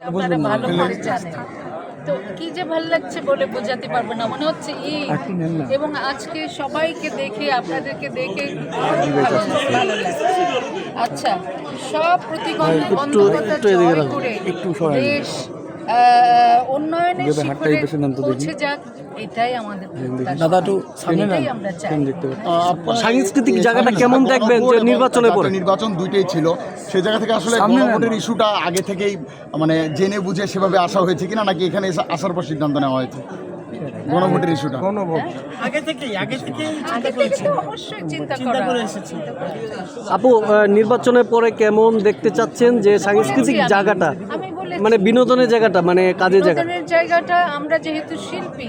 আপনারা ভালো করে জানেন। তো কি যে ভালো লাগছে বলে বোঝাতে পারবো না, মনে হচ্ছে এবং আজকে সবাইকে দেখে আপনাদেরকে দেখে খুব ভালো লাগছে। আচ্ছা, সব প্রতিবন্ধকতা জয় করে দেশ উন্নয়নের শিখরে পৌঁছে যাক, এটাই আমাদের এটাই আমরা চাই। সাংস্কৃতিক জায়গাটা কেমন দেখবেন যে নির্বাচনের পরে? নির্বাচন দুইটাই ছিল, সেই জায়গা থেকে আসলে গণভোটের ইস্যুটা আগে থেকেই মানে জেনে বুঝে সেভাবে আসা হয়েছে কিনা, নাকি এখানে আসার পর সিদ্ধান্ত নেওয়া হয়েছে গণভোটের ইস্যুটা? আগে থেকেই অবশ্যই চিন্তা করে এসেছি। আপু, নির্বাচনের পরে কেমন দেখতে চাচ্ছেন যে সাংস্কৃতিক জায়গাটা, মানে বিনোদনের জায়গাটা, মানে কাজের জায়গা? বিনোদনের জায়গাটা, আমরা যেহেতু শিল্পী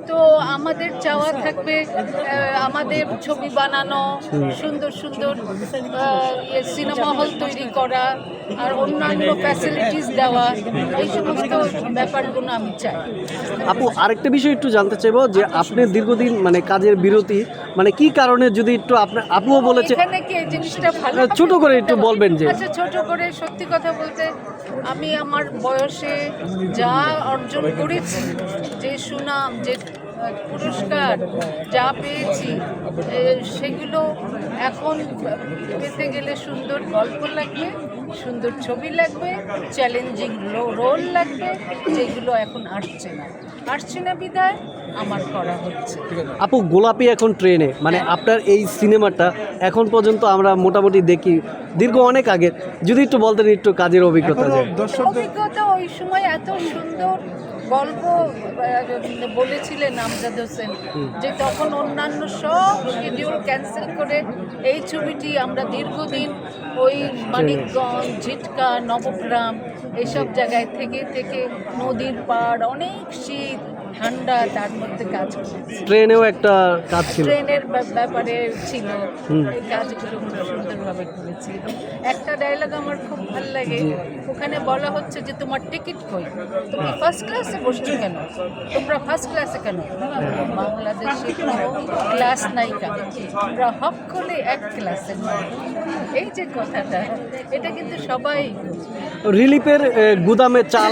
তো আমাদের চাওয়া থাকবে আমাদের ছবি বানানো, সুন্দর সুন্দর সিনেমা হল তৈরি করা আর অন্যান্য ফ্যাসিলিটিস দেওয়া, এই সমস্ত ব্যাপারগুলো আমি চাই। আপু, আরেকটা বিষয় একটু জানতে চাইবো যে আপনি দীর্ঘদিন মানে কাজের বিরতি, মানে কি কারণে, যদি একটু আপনার আপুও বলেছে এখানে কি এই জিনিসটা ভালো ছোট করে একটু বলবেন যে? আচ্ছা, ছোট করে সত্যি কথা বলতে আমি আমার বয়সে যা অর্জন করেছি, যে সুনাম, যে পুরস্কার যা পেয়েছি, সেগুলো এখন পেতে গেলে সুন্দর গল্প লাগবে, সুন্দর ছবি লাগবে, চ্যালেঞ্জিং রোল লাগবে, যেগুলো এখন আসছে না বিদায় আমার করা হচ্ছে। আপু, গোলাপি এখন ট্রেনে, মানে আপনার এই সিনেমাটা এখন পর্যন্ত আমরা মোটামুটি দেখি দীর্ঘ অনেক আগে, যদি একটু বলতেন একটু কাজের অভিজ্ঞতা। অভিজ্ঞতা ওই সময় এত সুন্দর গল্প বলেছিলেন আমজাদ হোসেন, যে তখন অন্যান্য সব শিডিউল ক্যান্সেল করে এই ছবিটি আমরা দীর্ঘদিন ওই মানিকগঞ্জ, ঝিটকা, নবগ্রাম এইসব জায়গায় থেকে নদীর পাড়, অনেক শীত ঠান্ডা, তার মধ্যে কাজ করেছি। ট্রেনেও একটা কাজ ছিল, ট্রেনের ব্যাপারে ছিল, এই কাজগুলো খুব সুন্দরভাবে করেছি। একটা ডায়লগ আমার খুব ভালো লাগে, ওখানে বলা হচ্ছে যে তোমার টিকিট কই, তুমি ফার্স্ট ক্লাসে বসছো কেন, তোমরা ফার্স্ট ক্লাসে কেন? বাংলাদেশে কোনো ক্লাস নায়িকা, আমরা হক করে এক ক্লাসে, এই যে কথাটা, এটা কিন্তু সবাই রিলিফের গুদামে চাল